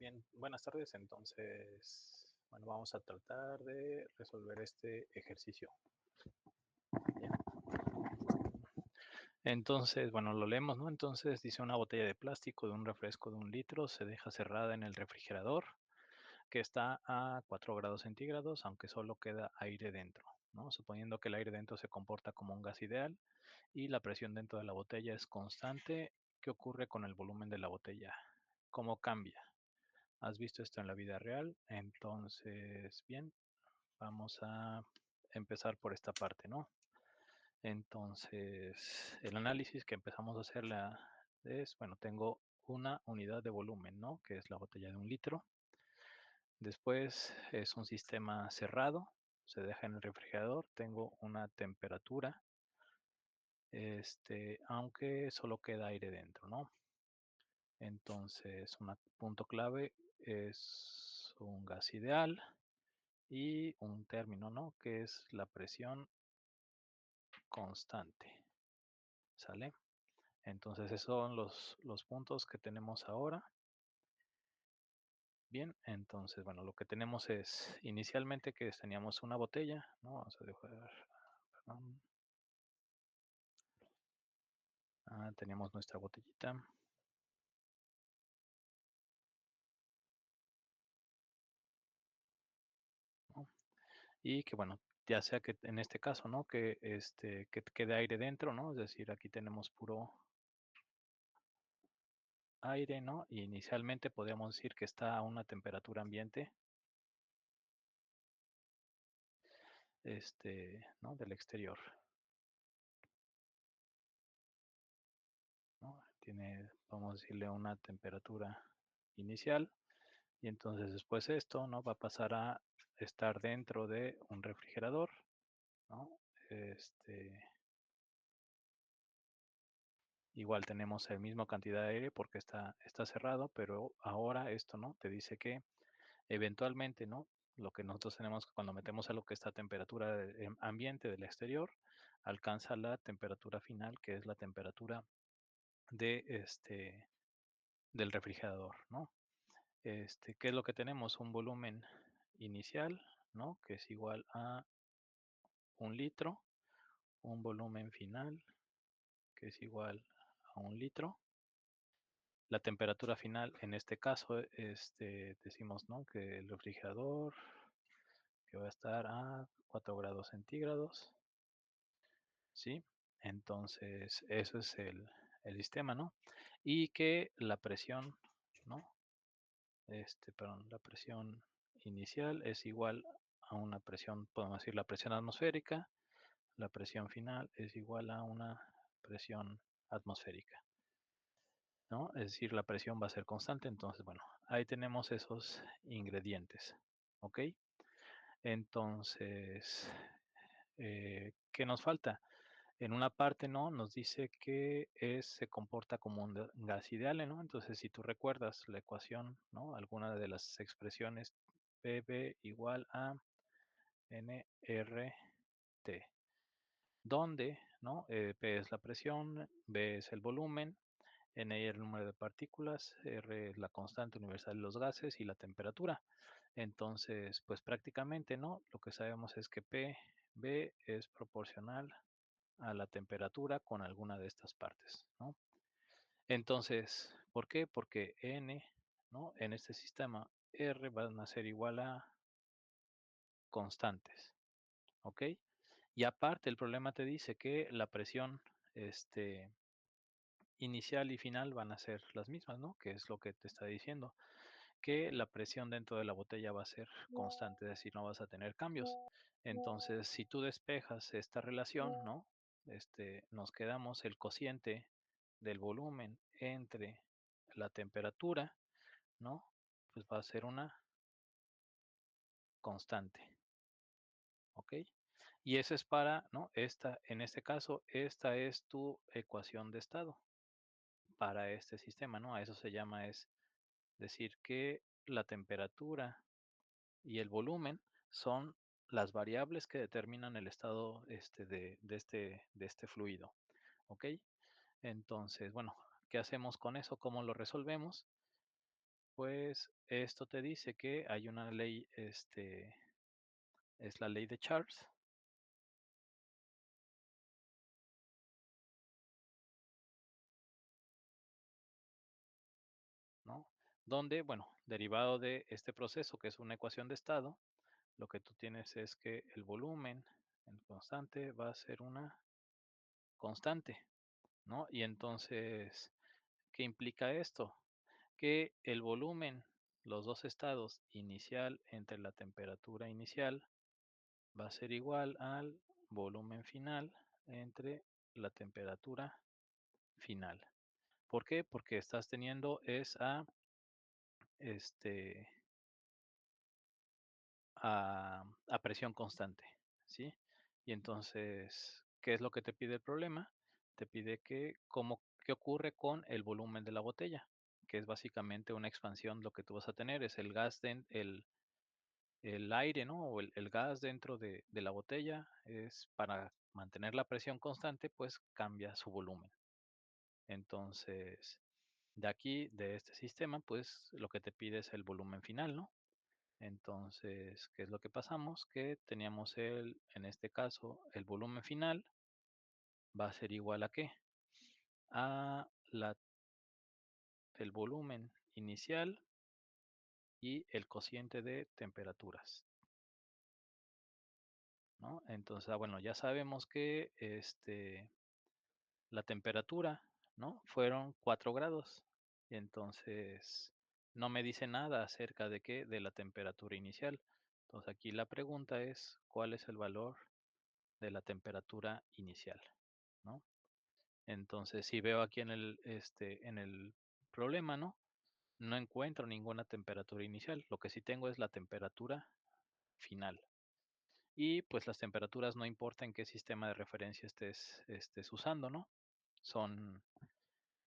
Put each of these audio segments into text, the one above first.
Bien, buenas tardes. Entonces, bueno, vamos a tratar de resolver este ejercicio. Bien. Entonces, bueno, lo leemos, ¿no? Entonces dice una botella de plástico de un refresco de 1 litro se deja cerrada en el refrigerador que está a 4 grados centígrados, aunque solo queda aire dentro, ¿no? Suponiendo que el aire dentro se comporta como un gas ideal y la presión dentro de la botella es constante, ¿qué ocurre con el volumen de la botella? ¿Cómo cambia? ¿Has visto esto en la vida real? Entonces, bien, vamos a empezar por esta parte, ¿no? Entonces, el análisis que empezamos a hacer es, bueno, tengo una unidad de volumen, ¿no? Que es la botella de 1 litro. Después es un sistema cerrado, se deja en el refrigerador, tengo una temperatura, aunque solo queda aire dentro, ¿no? Entonces, un punto clave es un gas ideal y un término, ¿no? Que es la presión constante, ¿sale? Entonces, esos son los puntos que tenemos ahora. Bien, entonces, bueno, lo que tenemos es, inicialmente que teníamos una botella, ¿no? Vamos a dejar, perdón. Teníamos nuestra botellita, ¿no? Y que, bueno, ya sea que en este caso, ¿no? Que quede aire dentro, ¿no? Es decir, aquí tenemos puro aire, ¿no? Y inicialmente podríamos decir que está a una temperatura ambiente, ¿no? Del exterior, ¿no? Tiene, vamos a decirle, una temperatura inicial y entonces después esto, ¿no? Va a pasar a estar dentro de un refrigerador, ¿no? Igual tenemos la misma cantidad de aire porque está cerrado, pero ahora esto, ¿no? Te dice que eventualmente, ¿no? Lo que nosotros tenemos cuando metemos a lo que está a temperatura ambiente del exterior, alcanza la temperatura final, que es la temperatura de del refrigerador, ¿no? ¿Qué es lo que tenemos? Un volumen inicial, ¿no? Que es igual a 1 litro, un volumen final, que es igual a 1 litro. La temperatura final, en este caso, decimos, ¿no? Que el refrigerador que va a estar a 4 grados centígrados, ¿sí? Entonces, eso es el sistema, ¿no? Y que la presión, ¿no? Perdón, la presión inicial es igual a una presión, podemos decir la presión atmosférica, la presión final es igual a una presión atmosférica, ¿no? Es decir, la presión va a ser constante, entonces, bueno, ahí tenemos esos ingredientes, ¿ok? Entonces, ¿qué nos falta? En una parte, ¿no? Nos dice que se comporta como un gas ideal, ¿no? Entonces, si tú recuerdas la ecuación, ¿no? Alguna de las expresiones PV igual a nRT, donde, ¿no? P es la presión, V es el volumen, N es el número de partículas, R es la constante universal de los gases y la temperatura. Entonces, pues prácticamente, ¿no? Lo que sabemos es que PV es proporcional a la temperatura con alguna de estas partes, ¿no? Entonces, ¿por qué? Porque N, ¿no? En este sistema R van a ser igual a constantes, ¿ok? Y aparte el problema te dice que la presión, inicial y final van a ser las mismas, ¿no? Que es lo que te está diciendo, que la presión dentro de la botella va a ser constante, es decir, no vas a tener cambios. Entonces, si tú despejas esta relación, ¿no? Nos quedamos el cociente del volumen entre la temperatura, ¿no? Pues va a ser una constante, ¿ok? Y eso es para, ¿no? En este caso, esta es tu ecuación de estado para este sistema, ¿no? A eso se llama es decir que la temperatura y el volumen son las variables que determinan el estado de este fluido, ¿ok? Entonces, bueno, ¿qué hacemos con eso? ¿Cómo lo resolvemos? Pues esto te dice que hay una ley, es la ley de Charles, ¿no? Donde, bueno, derivado de este proceso, que es una ecuación de estado, lo que tú tienes es que el volumen, el constante, va a ser una constante, ¿no? Y entonces, ¿qué implica esto? Que el volumen, los dos estados inicial entre la temperatura inicial va a ser igual al volumen final entre la temperatura final. ¿Por qué? Porque estás teniendo esa, este, a presión constante, ¿sí? Y entonces, ¿qué es lo que te pide el problema? Te pide que qué ocurre con el volumen de la botella, que es básicamente una expansión. Lo que tú vas a tener es el gas, el aire, ¿no? O el gas dentro de la botella es para mantener la presión constante, pues cambia su volumen. Entonces, de aquí, de este sistema, pues lo que te pide es el volumen final, ¿no? Entonces, ¿qué es lo que pasamos? Que teníamos en este caso, el volumen final va a ser igual a ¿qué? A el volumen inicial y el cociente de temperaturas, ¿no? Entonces, bueno, ya sabemos que la temperatura, ¿no? Fueron 4 grados. Y entonces, no me dice nada acerca de qué, de la temperatura inicial. Entonces, aquí la pregunta es, ¿cuál es el valor de la temperatura inicial? ¿No? Entonces, si veo aquí en el problema, ¿no? No encuentro ninguna temperatura inicial. Lo que sí tengo es la temperatura final. Y pues las temperaturas no importa en qué sistema de referencia estés usando, ¿no? Son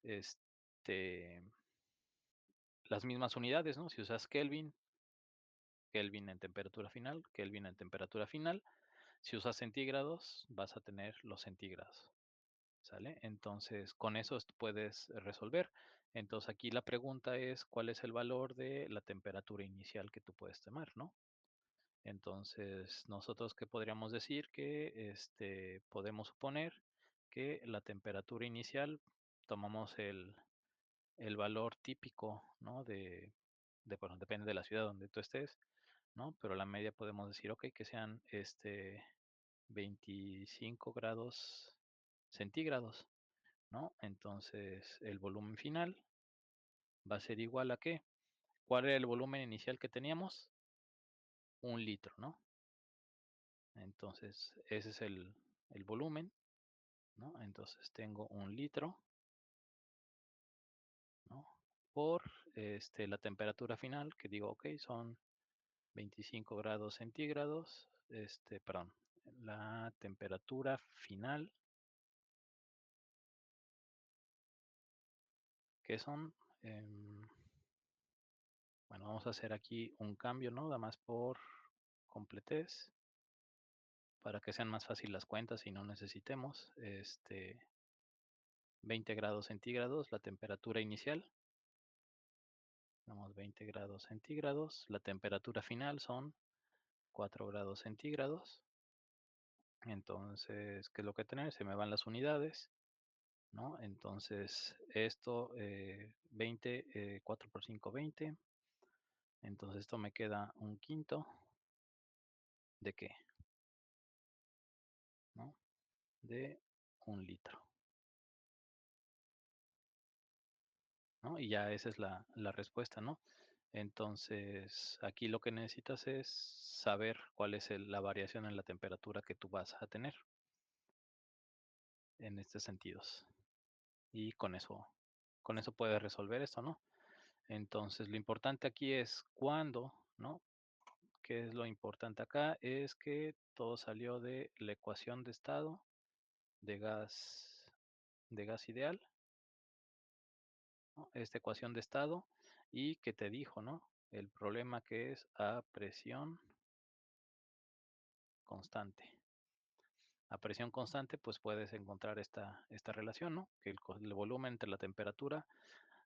este, las mismas unidades, ¿no? Si usas Kelvin, Kelvin en temperatura final, Kelvin en temperatura final. Si usas centígrados, vas a tener los centígrados, ¿sale? Entonces, con eso puedes resolver. Entonces, aquí la pregunta es, ¿cuál es el valor de la temperatura inicial que tú puedes tomar, ¿no? Entonces, nosotros, ¿qué podríamos decir? Que podemos suponer que la temperatura inicial, tomamos el valor típico, ¿no? Bueno, depende de la ciudad donde tú estés, ¿no? Pero la media podemos decir, ok, que sean 25 grados centígrados, ¿no? Entonces, el volumen final va a ser igual a ¿qué? ¿Cuál era el volumen inicial que teníamos? 1 litro, ¿no? Entonces, ese es el volumen, ¿no? Entonces, tengo 1 litro, ¿no? Por la temperatura final, que digo, ok, son 25 grados centígrados, perdón, la temperatura final, que son, bueno, vamos a hacer aquí un cambio, ¿no? Nada más por completez, para que sean más fácil las cuentas y no necesitemos, 20 grados centígrados, la temperatura inicial, tenemos 20 grados centígrados, la temperatura final son 4 grados centígrados, entonces, ¿qué es lo que tener? Se me van las unidades, ¿no? Entonces, esto, 20, 4 por 5, 20. Entonces, esto me queda 1/5 de ¿qué? ¿No? De 1 litro, ¿no? Y ya esa es la respuesta, ¿no? Entonces, aquí lo que necesitas es saber cuál es la variación en la temperatura que tú vas a tener en estos sentidos. Y con eso puedes resolver esto, ¿no? Entonces, lo importante aquí es cuándo, ¿no? ¿Qué es lo importante acá? Es que todo salió de la ecuación de estado de gas, de gas ideal, ¿no? Esta ecuación de estado y que te dijo, ¿no? El problema que es a presión constante. A presión constante, pues puedes encontrar esta relación, ¿no? Que el volumen entre la temperatura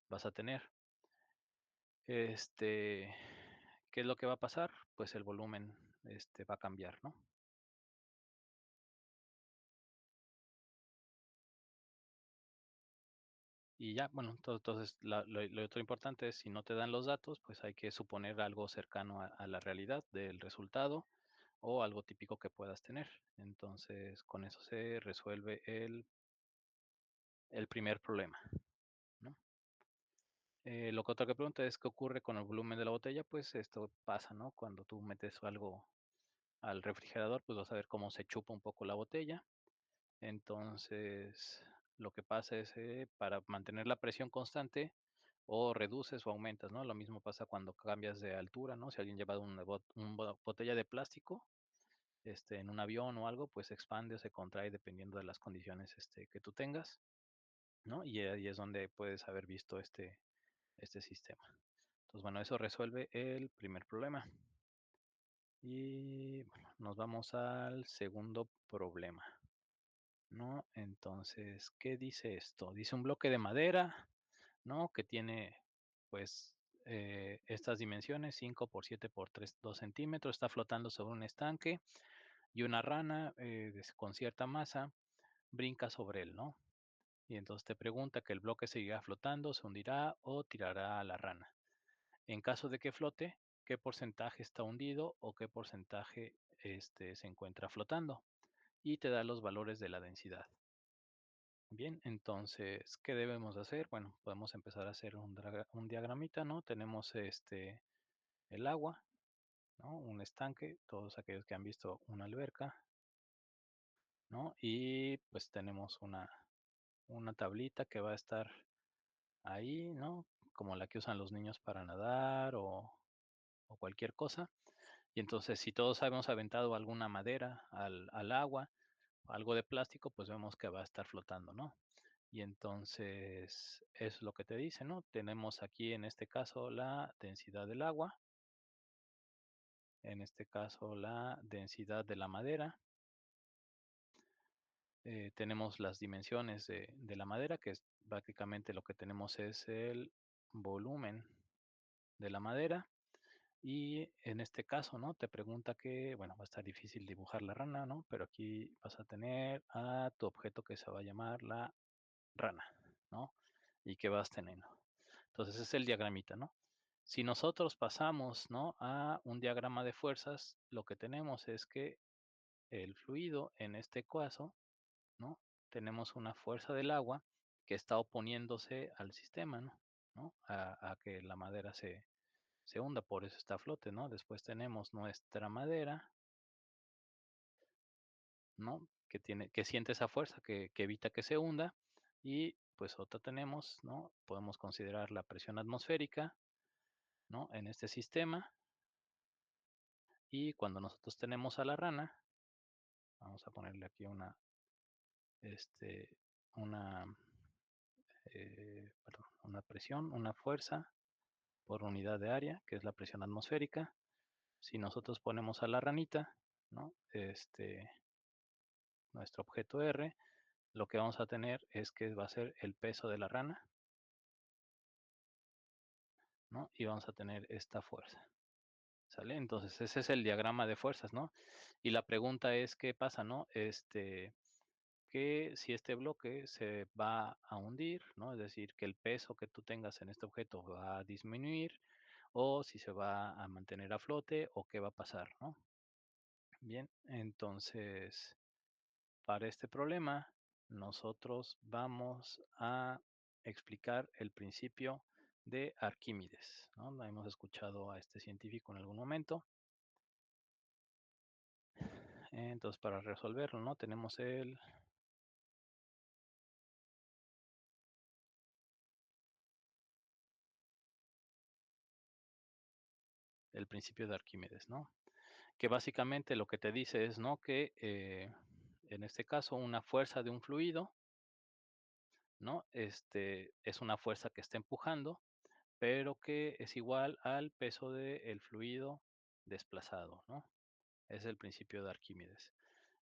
vas a tener. este, ¿qué es lo que va a pasar? Pues el volumen, va a cambiar, ¿no? Y ya, bueno, entonces, lo otro importante es, si no te dan los datos, pues hay que suponer algo cercano a la realidad del resultado o algo típico que puedas tener. Entonces, con eso se resuelve el primer problema, ¿no? Lo que otra que pregunta es, ¿qué ocurre con el volumen de la botella? Pues esto pasa, ¿no? Cuando tú metes algo al refrigerador, pues vas a ver cómo se chupa un poco la botella. Entonces, lo que pasa es, para mantener la presión constante, o reduces o aumentas, ¿no? Lo mismo pasa cuando cambias de altura, ¿no? Si alguien lleva una botella de plástico, en un avión o algo, pues se expande o se contrae dependiendo de las condiciones, que tú tengas, ¿no? Y ahí es donde puedes haber visto este sistema. Entonces, bueno, eso resuelve el primer problema. Y bueno, nos vamos al segundo problema, ¿no? Entonces, ¿qué dice esto? Dice un bloque de madera, ¿no? Que tiene, pues, estas dimensiones, 5 por 7 por 2 centímetros, está flotando sobre un estanque y una rana con cierta masa brinca sobre él, ¿no? Y entonces te pregunta que el bloque seguirá flotando, se hundirá o tirará a la rana. En caso de que flote, ¿qué porcentaje está hundido o qué porcentaje se encuentra flotando? Y te da los valores de la densidad. Bien, entonces, ¿qué debemos hacer? Bueno, podemos empezar a hacer un diagramita, ¿no? Tenemos el agua, ¿no? Un estanque, todos aquellos que han visto una alberca, ¿no? Y pues tenemos una tablita que va a estar ahí, ¿no? Como la que usan los niños para nadar o cualquier cosa. Y entonces, si todos hemos aventado alguna madera al agua, algo de plástico, pues vemos que va a estar flotando, ¿no? Y entonces es lo que te dice, ¿no? Tenemos aquí en este caso la densidad del agua, en este caso la densidad de la madera, tenemos las dimensiones de la madera, que es prácticamente lo que tenemos es el volumen de la madera. Y en este caso, ¿no? Te pregunta que, bueno, va a estar difícil dibujar la rana, ¿no? Pero aquí vas a tener a tu objeto que se va a llamar la rana, ¿no? Y que vas teniendo. Entonces es el diagramita, ¿no? Si nosotros pasamos, ¿no? A un diagrama de fuerzas, lo que tenemos es que el fluido, en este caso, ¿no? Tenemos una fuerza del agua que está oponiéndose al sistema, ¿no? ¿No? A que la madera se hunda, por eso está a flote, ¿no? Después tenemos nuestra madera, ¿no? Que siente esa fuerza que evita que se hunda. Y pues otra tenemos, ¿no? Podemos considerar la presión atmosférica, ¿no? En este sistema. Y cuando nosotros tenemos a la rana, vamos a ponerle aquí este, una, perdón, una presión, una fuerza por unidad de área, que es la presión atmosférica. Si nosotros ponemos a la ranita, ¿no? Nuestro objeto R, lo que vamos a tener es que va a ser el peso de la rana, ¿no? Y vamos a tener esta fuerza, ¿sale? Entonces, ese es el diagrama de fuerzas, ¿no? Y la pregunta es, ¿qué pasa, no? Que si este bloque se va a hundir, ¿no? Es decir, que el peso que tú tengas en este objeto va a disminuir, o si se va a mantener a flote, o qué va a pasar, ¿no? Bien, entonces, para este problema, nosotros vamos a explicar el principio de Arquímedes, ¿no? Hemos escuchado a este científico en algún momento. Entonces, para resolverlo, ¿no? Tenemos el principio de Arquímedes, ¿no? Que básicamente lo que te dice es, ¿no? Que en este caso una fuerza de un fluido, ¿no? Es una fuerza que está empujando, pero que es igual al peso del fluido desplazado, ¿no? Es el principio de Arquímedes,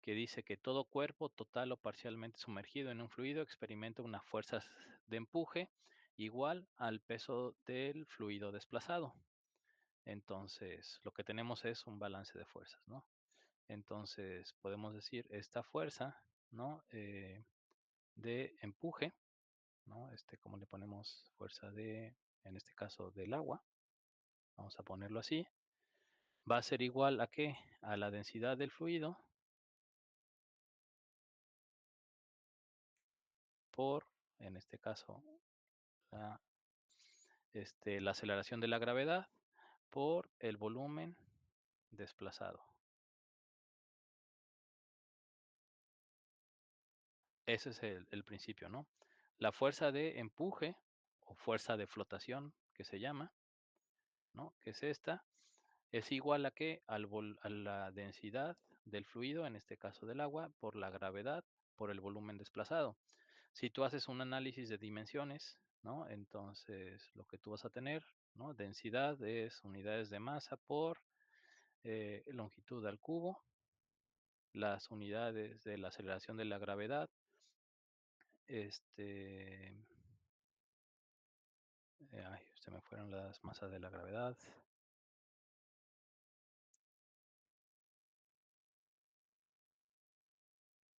que dice que todo cuerpo total o parcialmente sumergido en un fluido experimenta una fuerza de empuje igual al peso del fluido desplazado. Entonces, lo que tenemos es un balance de fuerzas, ¿no? Entonces, podemos decir esta fuerza, ¿no? De empuje, ¿no? Como le ponemos fuerza en este caso, del agua, vamos a ponerlo así, va a ser igual a ¿qué? A la densidad del fluido por, en este caso, la, la aceleración de la gravedad por el volumen desplazado. Ese es el principio, ¿no? La fuerza de empuje o fuerza de flotación, que se llama, ¿no? Que es esta, es igual a ¿qué? A la densidad del fluido, en este caso del agua, por la gravedad, por el volumen desplazado. Si tú haces un análisis de dimensiones, ¿no? Entonces, lo que tú vas a tener, ¿no? Densidad es unidades de masa por longitud al cubo, las unidades de la aceleración de la gravedad, este, ay, se me fueron las masas de la gravedad.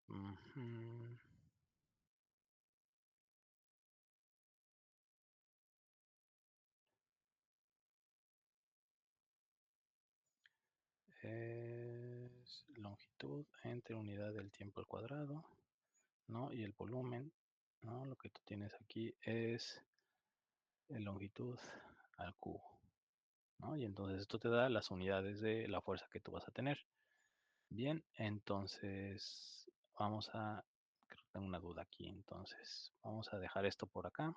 Ujú. Es longitud entre unidad del tiempo al cuadrado, ¿no? Y el volumen, ¿no? Lo que tú tienes aquí es longitud al cubo, ¿no? Y entonces esto te da las unidades de la fuerza que tú vas a tener. Bien, entonces creo que tengo una duda aquí, entonces vamos a dejar esto por acá.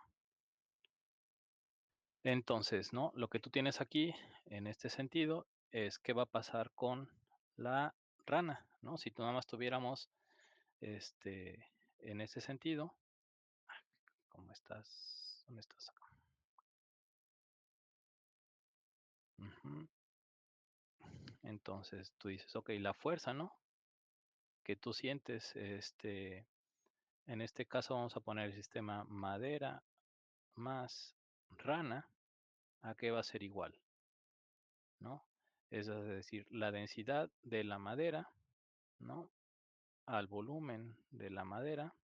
Entonces, ¿no? Lo que tú tienes aquí, en este sentido, es qué va a pasar con la rana, ¿no? Si tú nada más tuviéramos, este, en ese sentido, ¿cómo estás? ¿Dónde estás acá? Ujú. Entonces tú dices, ok, la fuerza, ¿no? Que tú sientes, en este caso vamos a poner el sistema madera más rana, ¿a qué va a ser igual? ¿No? Es decir, la densidad de la madera, ¿no? Al volumen de la madera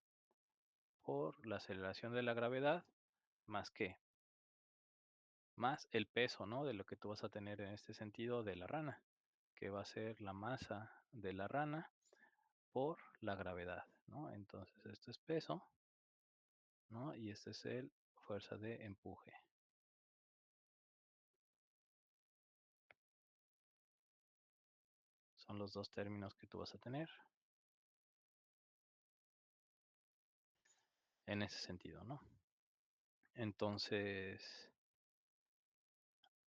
por la aceleración de la gravedad, más qué, más el peso, ¿no? De lo que tú vas a tener en este sentido de la rana, que va a ser la masa de la rana por la gravedad, ¿no? Entonces, esto es peso, ¿no? Y este es el fuerza de empuje. Son los dos términos que tú vas a tener en ese sentido, ¿no? Entonces,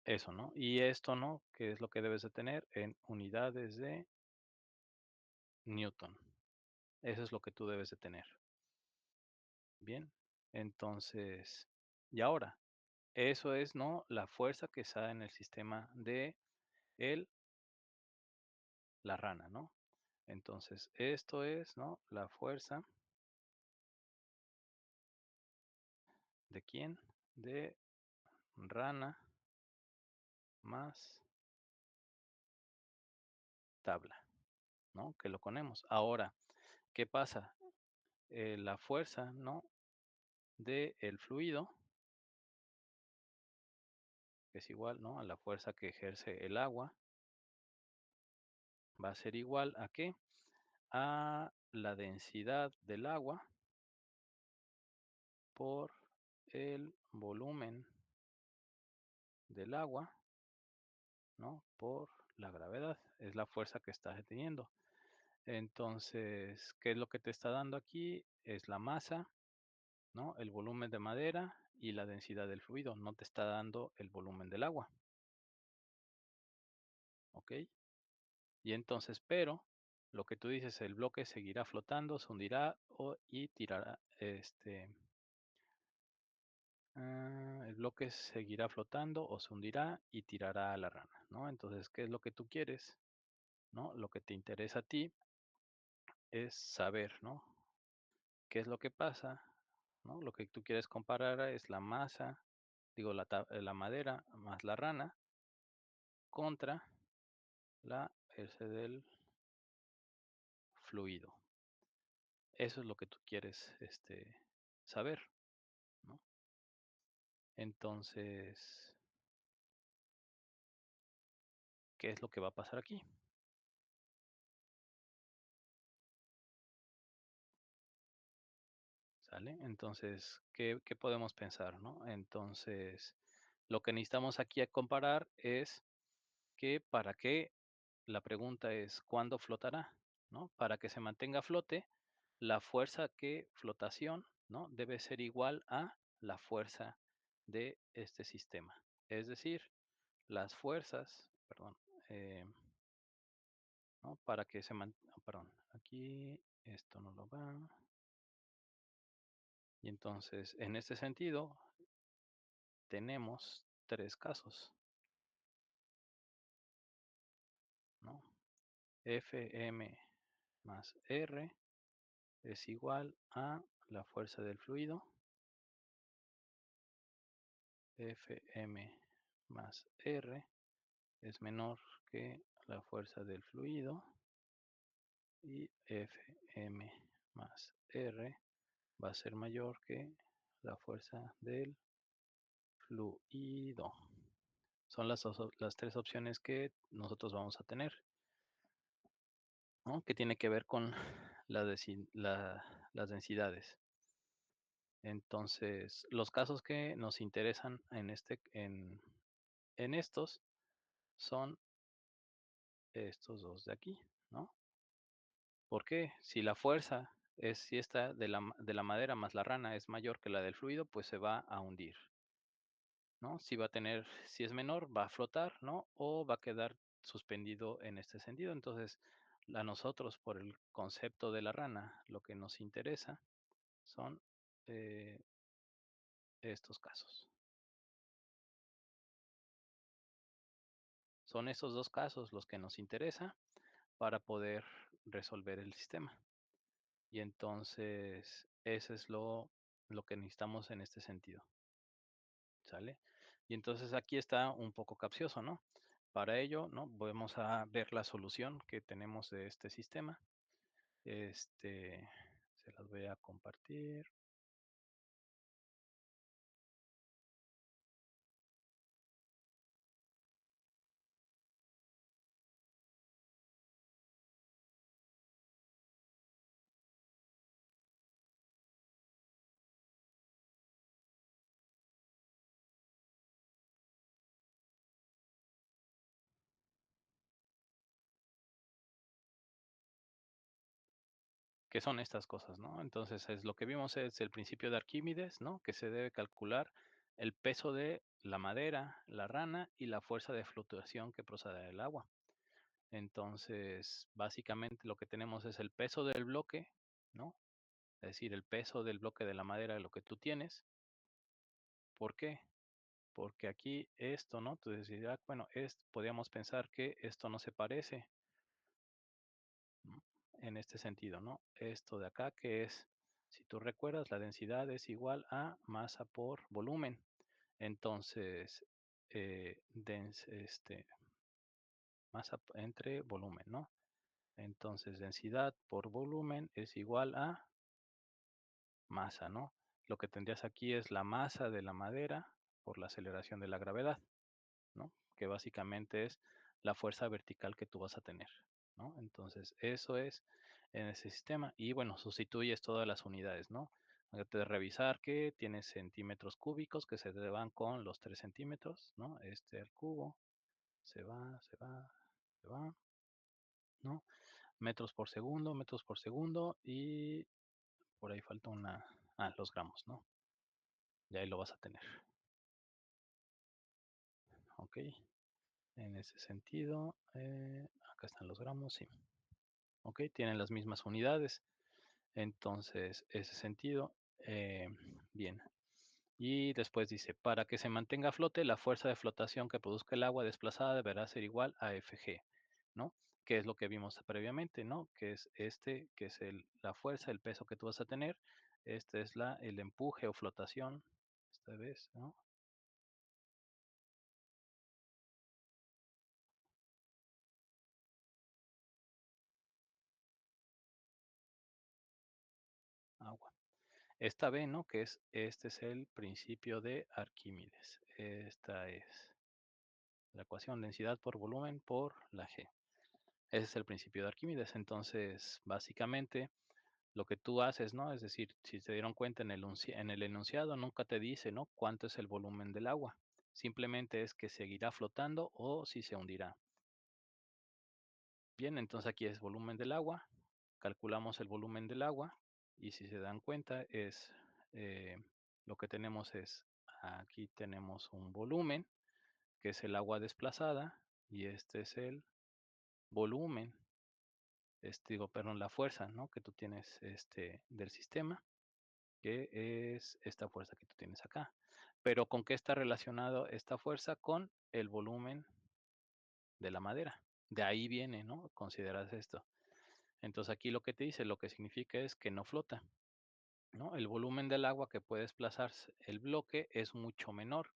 eso, ¿no? Y esto, ¿no? ¿Qué es lo que debes de tener? En unidades de Newton. Eso es lo que tú debes de tener. Bien. Entonces, y ahora, eso es, ¿no? La fuerza que está en el sistema de el, la rana, ¿no? Entonces, esto es, ¿no? La fuerza de quién? De rana más tabla, ¿no? Que lo ponemos. Ahora, ¿qué pasa? La fuerza, ¿no? De el fluido, que es igual, ¿no? A la fuerza que ejerce el agua, va a ser igual a ¿qué? A la densidad del agua por el volumen del agua, ¿no? Por la gravedad, es la fuerza que estás teniendo. Entonces, ¿qué es lo que te está dando aquí? Es la masa, ¿no? El volumen de madera y la densidad del fluido, no te está dando el volumen del agua, ¿ok? Y entonces, pero, lo que tú dices, el bloque seguirá flotando, se hundirá y tirará, el bloque seguirá flotando o se hundirá y tirará a la rana, ¿no? Entonces, ¿qué es lo que tú quieres? ¿No? Lo que te interesa a ti es saber, ¿no? ¿Qué es lo que pasa? ¿no? Lo que tú quieres comparar es la masa, digo, la madera más la rana contra la S del fluido. Eso es lo que tú quieres saber, ¿no? Entonces, ¿qué es lo que va a pasar aquí? ¿Sale? Entonces, ¿qué podemos pensar, no? Entonces, lo que necesitamos aquí a comparar es que para qué, la pregunta es, ¿cuándo flotará? ¿No? Para que se mantenga a flote, la fuerza que flotación, ¿no? Debe ser igual a la fuerza de este sistema. Es decir, las fuerzas, perdón, eh, ¿no? Para que se mantenga, perdón, aquí esto no lo va. Y entonces, en este sentido, tenemos tres casos, ¿no? Fm más R es igual a la fuerza del fluido, Fm más R es menor que la fuerza del fluido y Fm más R va a ser mayor que la fuerza del fluido. Son las tres opciones que nosotros vamos a tener, ¿no? Que tiene que ver con las densidades. Entonces, los casos que nos interesan en estos son estos dos de aquí, ¿no? ¿Por qué? Si la fuerza si esta de la madera más la rana es mayor que la del fluido, pues se va a hundir, ¿no? Si es menor, va a flotar, ¿no? O va a quedar suspendido en este sentido. Entonces, a nosotros, por el concepto de la rana, lo que nos interesa son eh, estos casos. Son esos dos casos los que nos interesa para poder resolver el sistema. Y entonces, ese es lo que necesitamos en este sentido, ¿sale? Y entonces aquí está un poco capcioso, ¿no? Para ello, ¿no? Vamos a ver la solución que tenemos de este sistema. Se las voy a compartir. ¿Qué son estas cosas, no? Entonces, es lo que vimos es el principio de Arquímedes, ¿no? Que se debe calcular el peso de la madera, la rana y la fuerza de fluctuación que procede del agua. Entonces, básicamente lo que tenemos es el peso del bloque, ¿no? Es decir, el peso del bloque de la madera de lo que tú tienes. ¿Por qué? Porque aquí esto, ¿no? Tú decís, bueno, podríamos pensar que esto no se parece, ¿no? En este sentido, ¿no? Esto de acá que es, si tú recuerdas, la densidad es igual a masa por volumen. Entonces, masa entre volumen, ¿no? Entonces, densidad por volumen es igual a masa, ¿no? Lo que tendrías aquí es la masa de la madera por la aceleración de la gravedad, ¿no? Que básicamente es la fuerza vertical que tú vas a tener, ¿no? Entonces, eso es en ese sistema. Y bueno, sustituyes todas las unidades, ¿no? Antes de revisar que tienes centímetros cúbicos que se van con los 3 centímetros, ¿no? Este al cubo, se va, se va, se va, ¿no? Metros por segundo y por ahí falta los gramos, ¿no? Y ahí lo vas a tener, ¿ok? En ese sentido, acá están los gramos, sí. ¿Ok? Tienen las mismas unidades. Entonces, ese sentido, bien. Y después dice, para que se mantenga a flote, la fuerza de flotación que produzca el agua desplazada deberá ser igual a Fg, ¿no? Que es lo que vimos previamente, ¿no? Que es que es la fuerza, el peso que tú vas a tener, Esta es el empuje o flotación, esta vez, ¿no? Agua. Esta B, ¿no? Este es el principio de Arquímedes. Esta es la ecuación densidad por volumen por la G. Ese es el principio de Arquímedes. Entonces, básicamente, lo que tú haces, ¿no? Es decir, si se dieron cuenta en el enunciado, nunca te dice, ¿no? Cuánto es el volumen del agua. Simplemente es que seguirá flotando o si se hundirá. Bien, entonces aquí es volumen del agua. Calculamos el volumen del agua y si se dan cuenta eh, lo que tenemos es, aquí tenemos un volumen, que es el agua desplazada, y este es el volumen, digo, perdón, la fuerza, ¿no? Que tú tienes del sistema, que es esta fuerza que tú tienes acá. Pero ¿con qué está relacionado esta fuerza? Con el volumen de la madera. De ahí viene, ¿no? Consideras esto. Entonces aquí lo que te dice, lo que significa es que no flota, ¿no? El volumen del agua que puede desplazarse el bloque es mucho menor.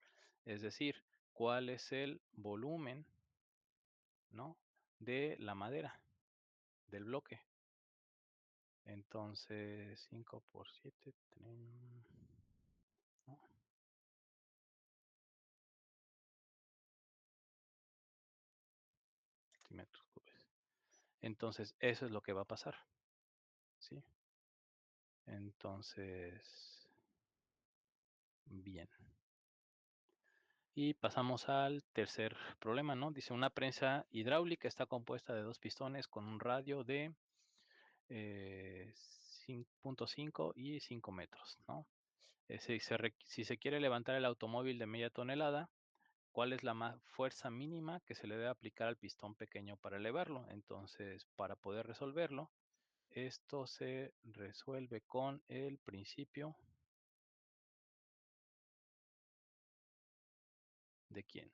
Es decir, ¿cuál es el volumen, ¿no? De la madera, del bloque? Entonces, 5 por 7, ¿no? Centímetros cúbicos. Entonces, eso es lo que va a pasar, ¿sí? Entonces, bien. Y pasamos al tercer problema, ¿no? Dice, una prensa hidráulica está compuesta de dos pistones con un radio de 5.5 y 5 metros, ¿no? Si se quiere levantar el automóvil de media tonelada, ¿cuál es la fuerza mínima que se le debe aplicar al pistón pequeño para elevarlo? Entonces, para poder resolverlo, esto se resuelve con el principio de quién?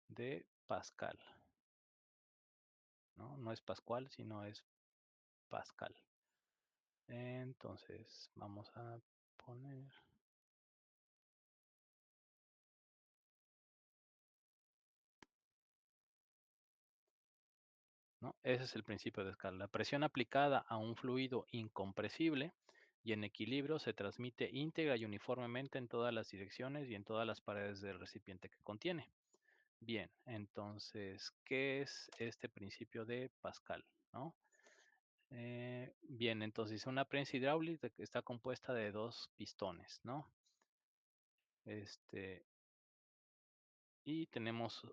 De Pascal, ¿no? No es Pascual, sino es Pascal. Entonces, vamos a poner, ¿no? Ese es el principio de escala. La presión aplicada a un fluido incompresible y en equilibrio se transmite íntegra y uniformemente en todas las direcciones y en todas las paredes del recipiente que contiene. Bien, entonces, ¿qué es este principio de Pascal, ¿no? Bien, entonces una prensa hidráulica que está compuesta de dos pistones, ¿no? Este, y tenemos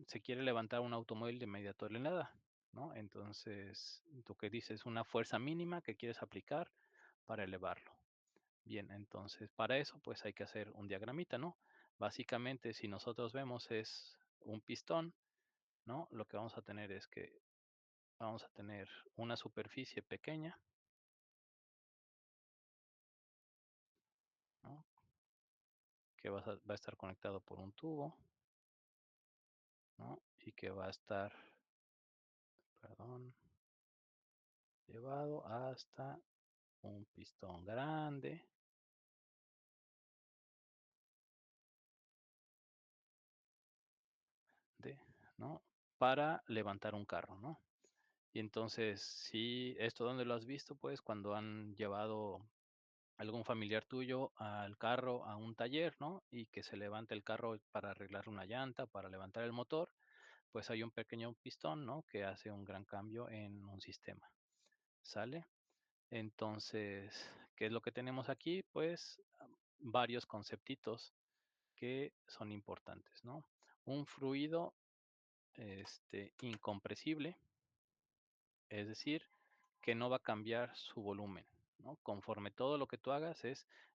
se quiere levantar un automóvil de media tonelada, ¿no? Entonces, tú que dices una fuerza mínima que quieres aplicar para elevarlo. Bien, entonces para eso pues hay que hacer un diagramita, ¿no? Básicamente si nosotros vemos es un pistón, ¿no? Lo que vamos a tener es que vamos a tener una superficie pequeña, ¿no? Que va a estar conectado por un tubo, ¿no? Y que va a estar, perdón, llevado hasta un pistón grande, de, ¿no? Para levantar un carro, ¿no? Y entonces, si esto dónde lo has visto, pues cuando han llevado algún familiar tuyo al carro a un taller, ¿no? Y que se levante el carro para arreglar una llanta, para levantar el motor, pues hay un pequeño pistón, ¿no? Que hace un gran cambio en un sistema. ¿Sale? Entonces, ¿qué es lo que tenemos aquí? Pues varios conceptitos que son importantes, ¿no? Un fluido incompresible, es decir, que no va a cambiar su volumen, ¿no? Conforme todo lo que tú hagas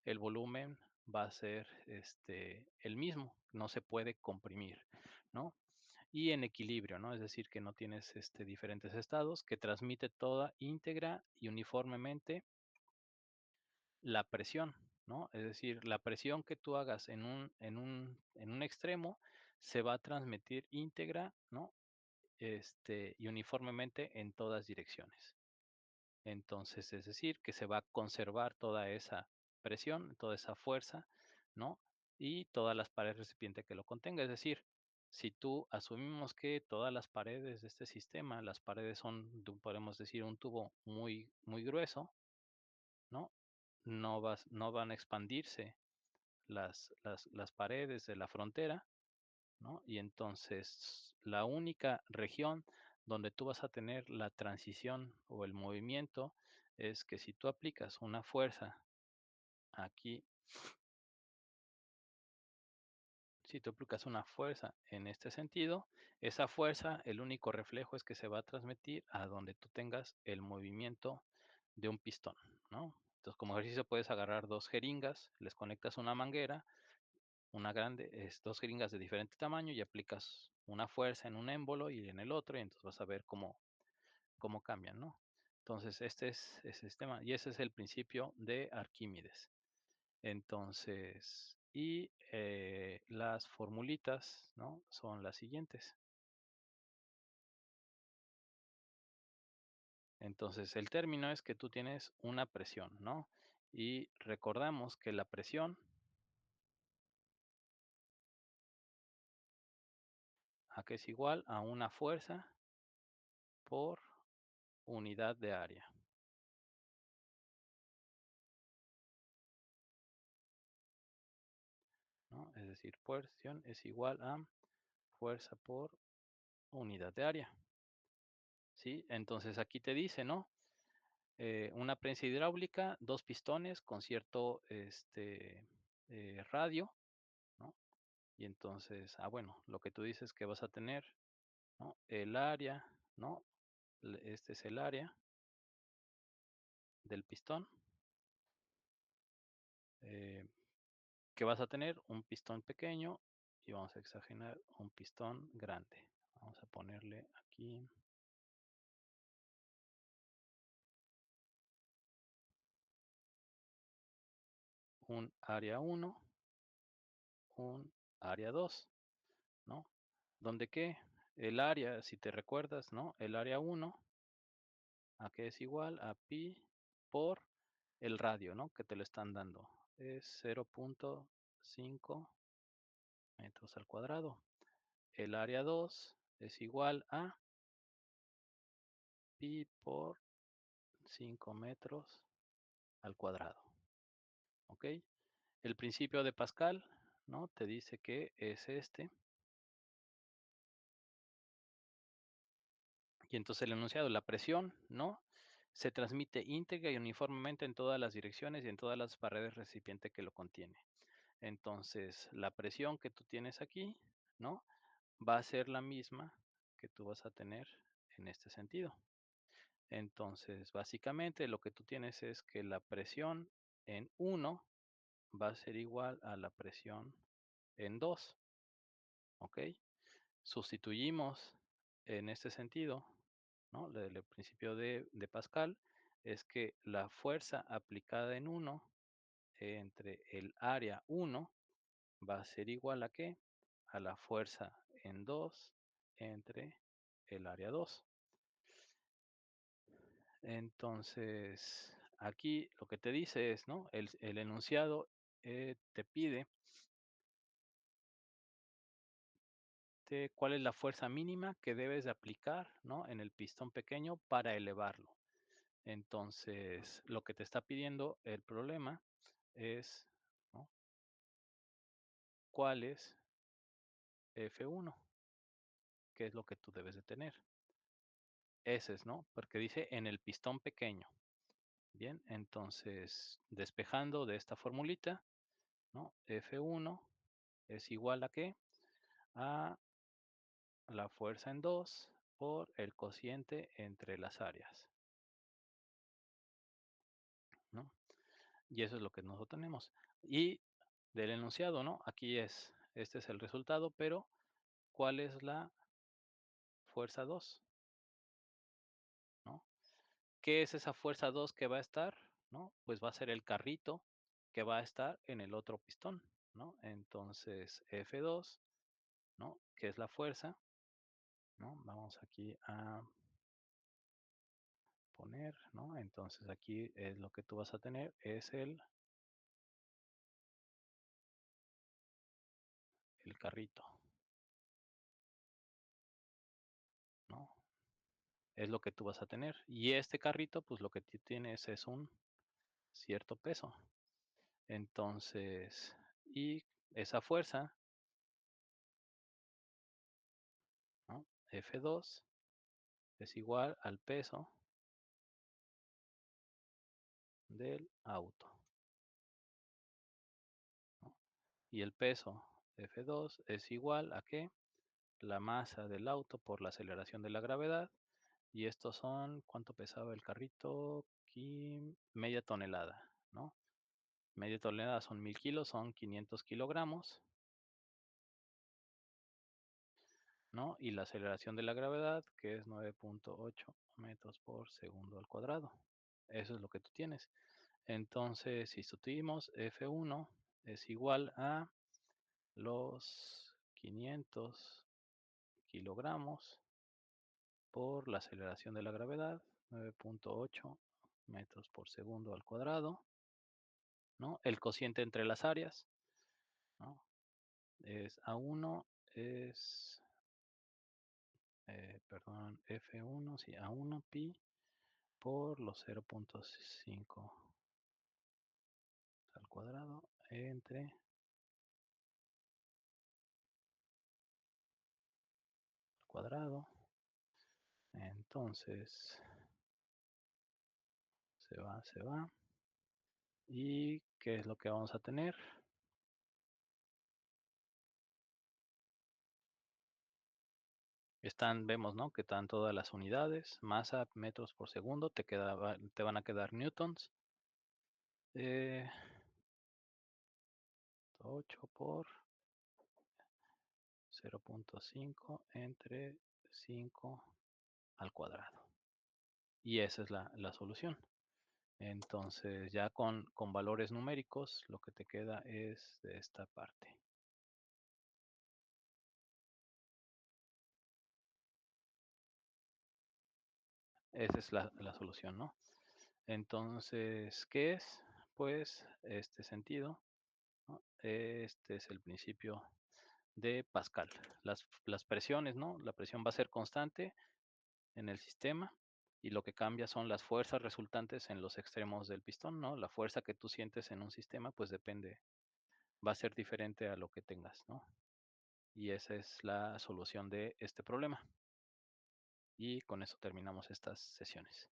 el volumen va a ser el mismo, no se puede comprimir, ¿no? Y en equilibrio, ¿no? Es decir, que no tienes diferentes estados, que transmite toda íntegra y uniformemente la presión, ¿no? Es decir, la presión que tú hagas en un extremo se va a transmitir íntegra, ¿no? y uniformemente en todas direcciones. Entonces, es decir, que se va a conservar toda esa presión, toda esa fuerza, ¿no? Y todas las paredes recipiente que lo contenga. Es decir, si tú asumimos que todas las paredes de este sistema, las paredes son, podemos decir, un tubo muy, muy grueso, ¿no? No van a expandirse las paredes de la frontera, ¿no? Y entonces la única región donde tú vas a tener la transición o el movimiento es que si tú aplicas una fuerza aquí, si tú aplicas una fuerza en este sentido, esa fuerza, el único reflejo es que se va a transmitir a donde tú tengas el movimiento de un pistón, ¿no? Entonces, como ejercicio puedes agarrar dos jeringas, les conectas una manguera, una grande, dos jeringas de diferente tamaño y aplicas una fuerza en un émbolo y en el otro, y entonces vas a ver cómo cambian, ¿no? Entonces, este es el sistema, y ese es el principio de Arquímedes. Entonces, las formulitas, ¿no? Son las siguientes. Entonces, el término es que tú tienes una presión, ¿no? Y recordamos que la presión, ¿a qué es igual? A una fuerza por unidad de área, ¿no? Es decir, presión es igual a fuerza por unidad de área, ¿sí? Entonces, aquí te dice, ¿no? Una prensa hidráulica, dos pistones con cierto radio, ¿no? Y entonces, bueno, lo que tú dices que vas a tener, ¿no? El área, ¿no? Este es el área del pistón, eh, que vas a tener un pistón pequeño y vamos a exagerar un pistón grande. Vamos a ponerle aquí un área uno, un área 2, ¿no? Donde que el área, si te recuerdas, ¿no? El área uno, ¿a qué es igual? A pi por el radio, ¿no? Que te lo están dando. Es 0.5 metros al cuadrado. El área 2 es igual a pi por 5 metros al cuadrado. ¿Ok? El principio de Pascal, ¿no? Te dice que es este. Y entonces el enunciado, la presión, ¿no? Se transmite íntegra y uniformemente en todas las direcciones y en todas las paredes recipiente que lo contiene. Entonces, la presión que tú tienes aquí, ¿no? Va a ser la misma que tú vas a tener en este sentido. Entonces, básicamente lo que tú tienes es que la presión en uno va a ser igual a la presión en 2, ¿ok? Sustituimos en este sentido, ¿no? El principio de Pascal es que la fuerza aplicada en uno entre el área uno va a ser igual a ¿qué? A la fuerza en 2 entre el área 2. Entonces, aquí lo que te dice es, ¿no? El enunciado te pide cuál es la fuerza mínima que debes de aplicar, ¿no? En el pistón pequeño para elevarlo. Entonces, lo que te está pidiendo el problema es, ¿no? ¿Cuál es F1? ¿Qué es lo que tú debes de tener? Ese es, ¿no? Porque dice en el pistón pequeño. Bien, entonces, despejando de esta formulita, ¿no? F1 es igual a ¿qué? A la fuerza en 2 por el cociente entre las áreas, ¿no? Y eso es lo que nosotros tenemos. Y del enunciado, ¿no? Aquí este es el resultado, pero ¿cuál es la fuerza 2? ¿No? ¿Qué es esa fuerza 2 que va a estar? ¿No? Pues va a ser el carrito que va a estar en el otro pistón, ¿no? Entonces, F2, ¿no? Que es la fuerza, ¿no? Vamos aquí a poner, ¿no? Entonces aquí es lo que tú vas a tener es el carrito, ¿no? Es lo que tú vas a tener. Y este carrito, pues lo que tienes es un cierto peso. Entonces, y esa fuerza, ¿no? F2 es igual al peso del auto, ¿no? Y el peso F2 es igual a ¿qué? La masa del auto por la aceleración de la gravedad. Y estos son, ¿cuánto pesaba el carrito? Aquí, media tonelada, ¿no? Media tonelada son 1000 kilos, son 500 kilogramos, ¿no? Y la aceleración de la gravedad, que es 9.8 metros por segundo al cuadrado. Eso es lo que tú tienes. Entonces, si sustituimos F1 es igual a los 500 kilogramos por la aceleración de la gravedad, 9.8 metros por segundo al cuadrado, ¿no? El cociente entre las áreas, ¿no? Es A1 es, perdón, F1, sí, A1 pi por los 0.5 al cuadrado entre al cuadrado. Entonces, se va, se va. ¿Y qué es lo que vamos a tener? Vemos, ¿no? Que están todas las unidades, masa, metros por segundo, te van a quedar newtons. 8 por 0.5 entre 5 al cuadrado. Y esa es la solución. Entonces, ya con valores numéricos, lo que te queda es de esta parte. Esa es la solución, ¿no? Entonces, ¿qué es? Pues este sentido, ¿no? Este es el principio de Pascal. Las presiones, ¿no? La presión va a ser constante en el sistema y lo que cambia son las fuerzas resultantes en los extremos del pistón, ¿no? La fuerza que tú sientes en un sistema, pues depende, va a ser diferente a lo que tengas, ¿no? Y esa es la solución de este problema. Y con eso terminamos estas sesiones.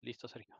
Listo, Sergio.